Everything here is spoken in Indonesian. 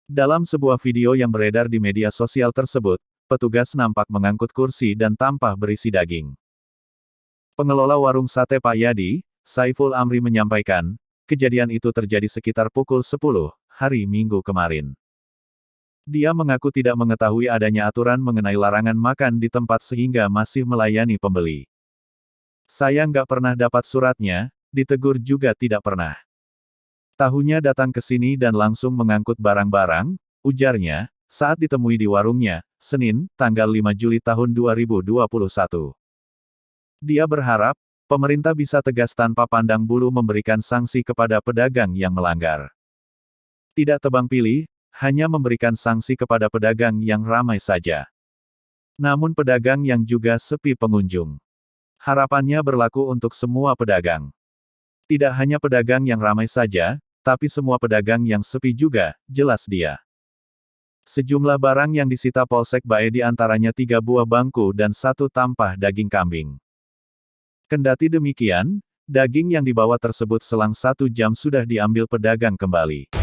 Dalam sebuah video yang beredar di media sosial tersebut, petugas nampak mengangkut kursi dan tampah berisi daging. Pengelola warung sate Pak Yadi, Saiful Amri menyampaikan, kejadian itu terjadi sekitar pukul 10, hari Minggu kemarin. Dia mengaku tidak mengetahui adanya aturan mengenai larangan makan di tempat sehingga masih melayani pembeli. Saya nggak pernah dapat suratnya, ditegur juga tidak pernah. Tahunya datang ke sini dan langsung mengangkut barang-barang, ujarnya, saat ditemui di warungnya, Senin, tanggal 5 Juli tahun 2021. Dia berharap, pemerintah bisa tegas tanpa pandang bulu memberikan sanksi kepada pedagang yang melanggar. Tidak tebang pilih, hanya memberikan sanksi kepada pedagang yang ramai saja. Namun pedagang yang juga sepi pengunjung. Harapannya berlaku untuk semua pedagang. Tidak hanya pedagang yang ramai saja, tapi semua pedagang yang sepi juga, jelas dia. Sejumlah barang yang disita Polsek Bae diantaranya 3 buah bangku dan 1 tampah daging kambing. Kendati demikian, daging yang dibawa tersebut selang 1 jam sudah diambil pedagang kembali.